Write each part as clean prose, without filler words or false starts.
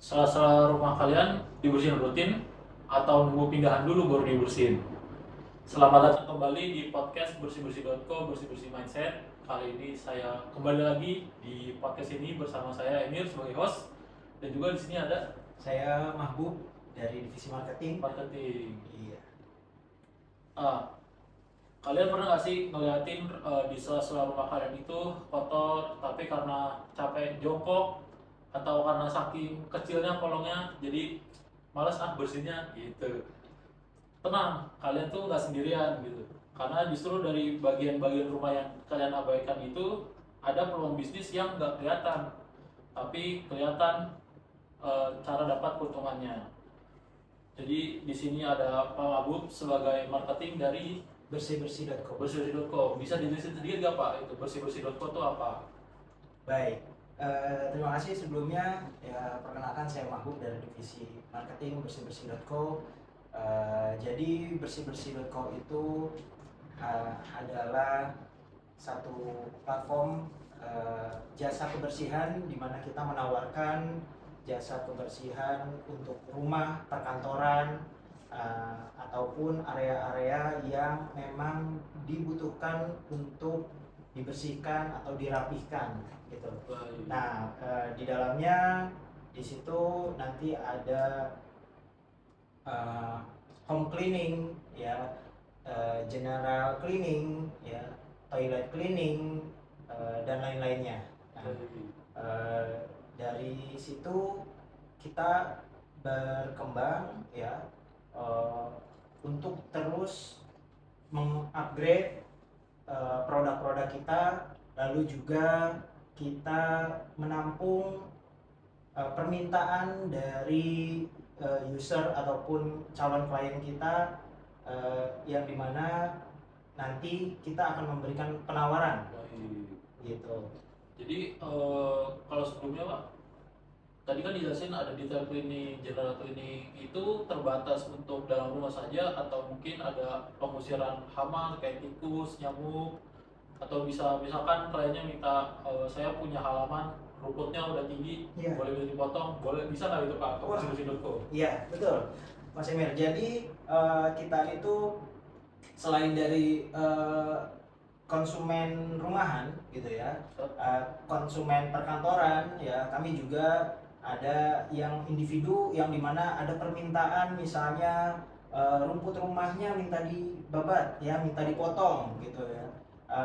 Sela-sela rumah kalian dibersihin rutin atau nunggu pindahan dulu baru dibersihin? Selamat datang kembali di podcast bersih-bersih.co, bersih-bersih mindset. Kali ini saya kembali lagi di podcast ini bersama saya Emir sebagai host, dan juga di sini ada Saya Mahbub dari divisi marketing. marketing. Iya. Ah, Kalian pernah nggak sih ngeliatin di sela-sela rumah kalian itu kotor, tapi karena capek jongkok atau karena saking kecilnya kolongnya, jadi males bersihnya gitu. Tenang, kalian tuh nggak sendirian gitu. Karena justru dari bagian-bagian rumah yang kalian abaikan itu ada peluang bisnis yang nggak kelihatan, tapi kelihatan cara dapat keuntungannya. Jadi di sini ada Pak Mabub sebagai marketing dari Bersih-bersih.co. bersih-bersih.co. Bisa dijelasin sedikit nggak Pak, itu bersih-bersih.co itu apa? Baik. Terima kasih sebelumnya. Ya, perkenalkan saya Mahbub dari divisi marketing bersih-bersih.co. Jadi bersih-bersih.co itu adalah satu platform jasa kebersihan di mana kita menawarkan jasa kebersihan untuk rumah, perkantoran, ataupun area-area yang memang dibutuhkan untuk dibersihkan atau dirapihkan gitu. Baik. Nah, di dalamnya di situ nanti ada uh, home cleaning ya, general cleaning ya, toilet cleaning, dan lain-lainnya. Nah, dari situ kita berkembang ya, untuk terus mengupgrade produk-produk kita, lalu juga kita menampung permintaan dari user ataupun calon klien kita, yang dimana nanti kita akan memberikan penawaran. Baik. Gitu. Jadi kalau sebelumnya Pak, tadi kan dijelasin ada detail cleaning, general cleaning itu terbatas untuk dalam rumah saja atau mungkin ada pengusiran hama kayak tikus, nyamuk, atau bisa misalkan kliennya minta saya punya halaman rumputnya udah tinggi, Iya. boleh bisa dipotong, boleh bisa nggak itu Pak? Ke Wah. bersih-bersih.co. Iya, betul, Mas Emir. Jadi kita itu selain dari konsumen rumahan gitu ya, konsumen perkantoran ya, kami juga ada yang individu yang dimana ada permintaan, misalnya rumput rumahnya minta dibabat ya, minta dipotong gitu ya,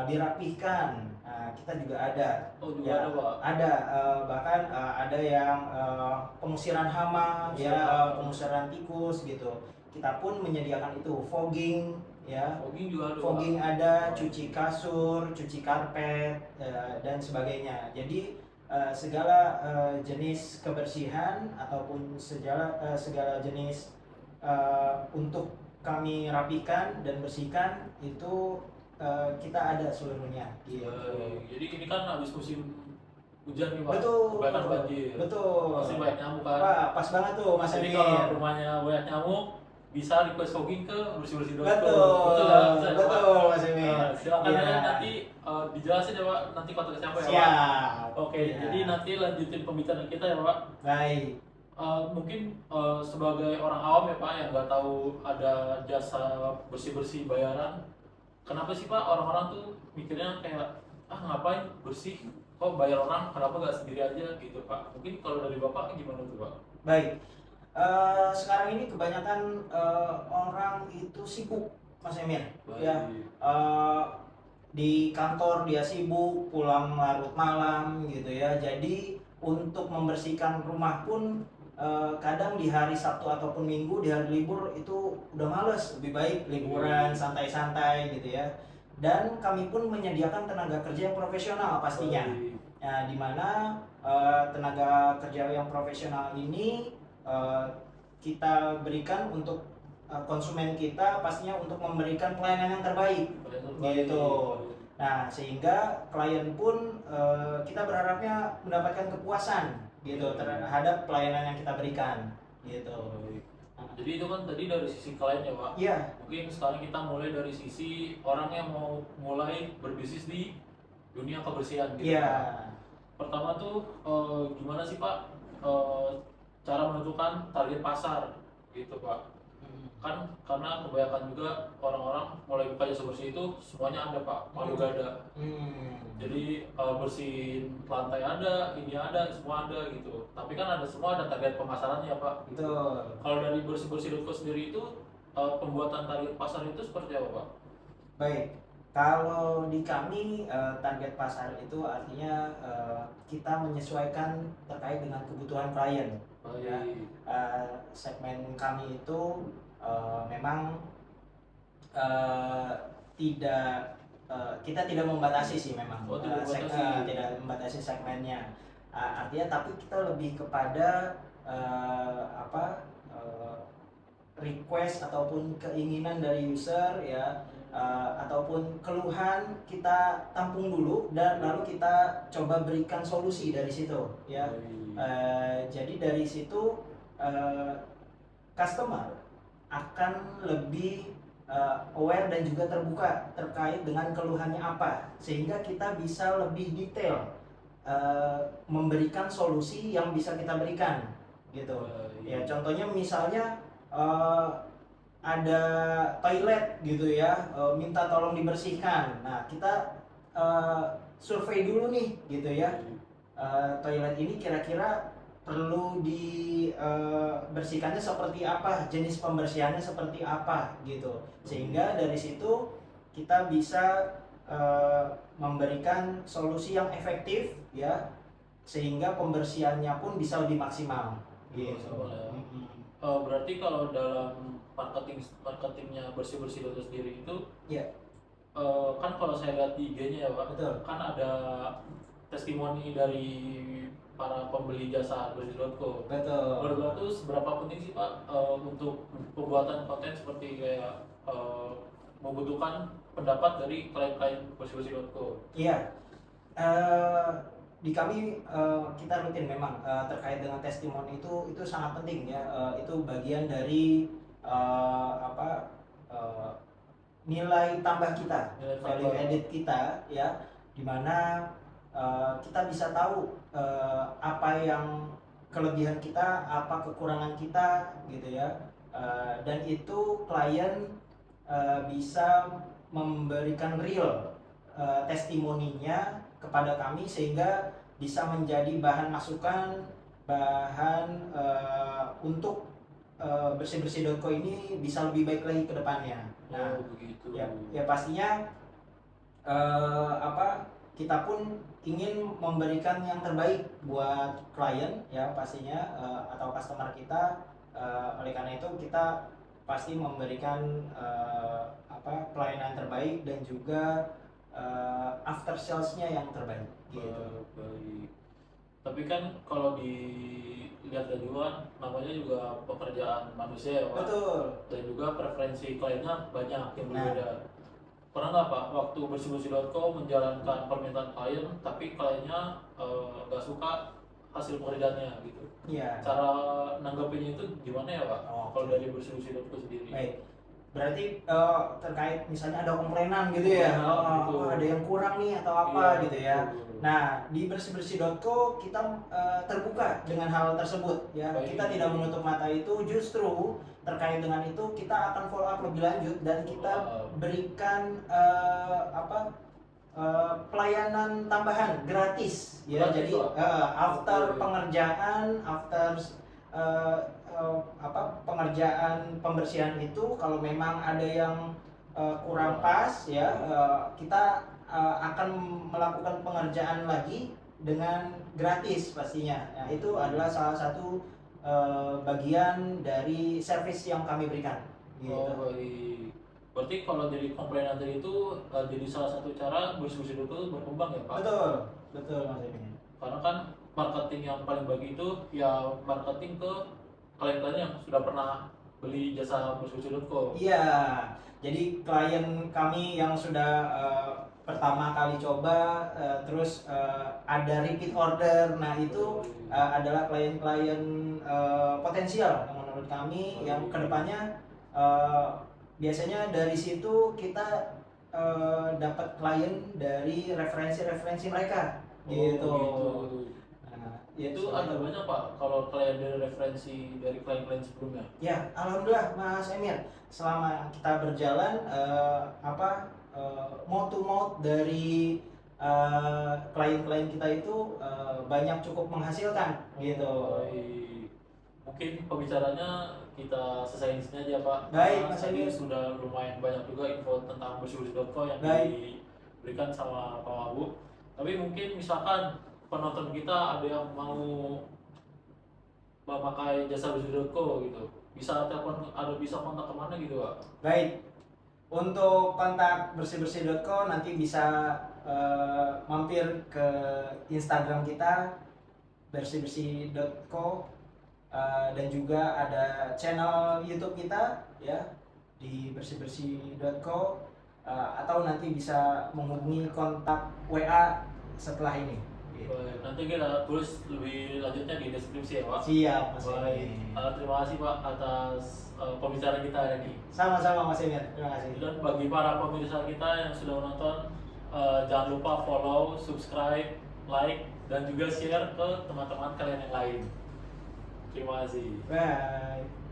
dirapihkan. Nah, kita juga ada. Oh juga Ya, ada Pak. ada, bahkan ada yang pengusiran hama ya, pengusiran tikus gitu. Kita pun menyediakan itu, fogging ya. Fogging juga ada Fogging Pak. ada, cuci kasur, cuci karpet, dan sebagainya. Jadi segala jenis kebersihan ataupun segala jenis untuk kami rapikan dan bersihkan itu kita ada seluruhnya gitu. Jadi ini kan habis musim hujan nih Pak, Betul, kebanyakan banjir, betul. pasti banyak nyamuk kan. Wah, pas banget tuh Mas Jadi Emir. kalau rumahnya banyak nyamuk, bisa request fogging ke bersih-bersih.co. Betul, Betul ya, bisa ya, Pak? betul Mas Emir. Silakan Iya. aja nanti dijelasin ya Pak, nanti kontak siapa ya Pak. Siap. Oke, Iya. jadi nanti lanjutin pembicaraan kita ya Pak. Baik. Mungkin sebagai orang awam ya Pak yang nggak tahu ada jasa bersih-bersih bayaran, kenapa sih Pak orang-orang tuh mikirnya kayak ngapain bersih, kok bayar orang, kenapa nggak sendiri aja gitu Pak? Mungkin kalau dari Bapak gimana tuh Pak? Baik. Sekarang ini kebanyakan orang itu sibuk, Mas Emir. Baik. Ya, di kantor dia sibuk, pulang larut malam gitu ya. Jadi untuk membersihkan rumah pun kadang di hari Sabtu ataupun Minggu, di hari libur itu udah males, lebih baik liburan santai-santai gitu ya. Dan kami pun menyediakan tenaga kerja yang profesional pastinya. Nah, di mana tenaga kerja yang profesional ini kita berikan untuk konsumen kita, pastinya untuk memberikan pelayanan yang terbaik gitu. Nah, sehingga klien pun kita berharapnya mendapatkan kepuasan gitu terhadap pelayanan yang kita berikan gitu. Jadi itu kan tadi dari sisi klien ya Pak. Iya. Mungkin sekarang kita mulai dari sisi orang yang mau mulai berbisnis di dunia kebersihan gitu. Iya. Pertama tuh gimana sih Pak cara menentukan target pasar gitu Pak. Kan karena kebanyakan juga orang-orang mulai buka jasa bersih itu semuanya ada Pak, mau juga ada. Jadi bersihin lantai ada, ini ada, semua ada gitu. Tapi kan ada semua ada target pemasarannya Pak. Gitu. Betul. Kalau dari bersih-bersih.co sendiri itu pembuatan target pasar itu seperti apa Pak? Baik, kalau di kami target pasar itu artinya kita menyesuaikan terkait dengan kebutuhan klien. Ya. Segmen kami itu memang tidak kita tidak membatasi sih memang. Tidak membatasi segmennya. Artinya tapi kita lebih kepada request ataupun keinginan dari user ya, ataupun keluhan kita tampung dulu dan lalu kita coba berikan solusi dari situ ya. Jadi dari situ customer akan lebih aware dan juga terbuka terkait dengan keluhannya apa, sehingga kita bisa lebih detail memberikan solusi yang bisa kita berikan gitu. Ya contohnya misalnya ada toilet gitu ya, minta tolong dibersihkan. Nah kita survei dulu nih gitu ya, toilet ini kira-kira perlu dibersihkannya seperti apa, jenis pembersihannya seperti apa gitu, sehingga dari situ kita bisa memberikan solusi yang efektif ya, sehingga pembersihannya pun bisa lebih maksimal gitu. Berarti kalau dalam marketingnya bersih-bersih itu sendiri itu ya, kan kalau saya lihat di IG-nya ya Pak, betul, kan ada testimoni dari para pembeli jasa bersih.co. betul. Menurut Bapak itu seberapa penting sih Pak untuk pembuatan konten seperti kayak membutuhkan pendapat dari klien-klien bersih.co? Iya, di kami kita rutin memang terkait dengan testimoni itu sangat penting ya. Itu bagian dari nilai tambah kita, value added kita ya, dimana kita bisa tahu apa yang kelebihan kita, apa kekurangan kita gitu ya, dan itu klien bisa memberikan real testimoninya kepada kami, sehingga bisa menjadi bahan masukan, bahan untuk bersih-bersih.co ini bisa lebih baik lagi ke depannya. Nah, begitu. Ya pastinya kita pun ingin memberikan yang terbaik buat klien ya pastinya, atau customer kita. Oleh karena itu kita pasti memberikan pelayanan terbaik dan juga after sales-nya yang terbaik gitu. Baik. Tapi kan kalau dilihat dari luar, namanya juga pekerjaan manusia ya Pak. Betul. Dan juga preferensi kliennya banyak yang berbeda. Pernah nggak Pak waktu bersih.co menjalankan permintaan klien, tapi kliennya nggak suka hasil pekerjaannya gitu? Iya. Cara nanggapinnya itu gimana ya Pak? Kalau dari bersih.co sendiri? Baik. Berarti terkait misalnya ada komplainan gitu ya, ada yang kurang nih atau apa gitu ya. Nah di bersih.co kita terbuka dengan hal tersebut ya. Kita tidak menutup mata itu, justru terkait dengan itu kita akan follow up lebih lanjut dan kita berikan pelayanan tambahan gratis ya. Jadi after pengerjaan, pengerjaan pembersihan itu, kalau memang ada yang kurang pas ya, kita akan melakukan pengerjaan lagi dengan gratis pastinya. Nah, itu adalah salah satu bagian dari service yang kami berikan gitu. Baik. Berarti kalau jadi komplainan tadi itu jadi salah satu cara bersih.co berkembang ya Pak? Betul Mas Emin. Karena kan marketing yang paling bagus itu ya marketing ke klien-klien yang sudah pernah beli jasa bersih.co. Iya, jadi klien kami yang sudah pertama kali coba, terus ada repeat order, nah itu adalah klien-klien potensial yang menurut kami yang kedepannya biasanya dari situ kita dapat klien dari referensi-referensi mereka gitu. Nah, Itu ada banyak Pak kalau klien dari referensi dari klien-klien sebelumnya. Ya, alhamdulillah Mas Emir, selama kita berjalan mouth to mouth dari klien-klien kita itu banyak cukup menghasilkan gitu. Baik. Mungkin pembicaranya kita selesai di sini aja Pak. Baik, Karena Mas tadi Emir. sudah lumayan banyak juga info tentang bersih-bersih.co yang Baik. diberikan sama Pak Mabu. Tapi mungkin misalkan penonton kita ada yang mau memakai jasa bersih.co gitu, bisa telepon, bisa kontak kemana gitu Pak? Baik. Untuk kontak bersih-bersih.co nanti bisa mampir ke Instagram kita bersih-bersih.co, dan juga ada channel YouTube kita ya di bersih-bersih.co, atau nanti bisa menghubungi kontak WA setelah ini. Gitu. Baik, nanti kita tulis lebih lanjutnya di deskripsi ya Pak. Siap, Mas Baik, Emir. terima kasih Pak atas pembicaraan kita hari ini. Sama-sama Mas Emir, terima kasih. Dan bagi para pemirsa kita yang sudah menonton, jangan lupa follow, subscribe, like, dan juga share ke teman-teman kalian yang lain. Terima kasih. Bye.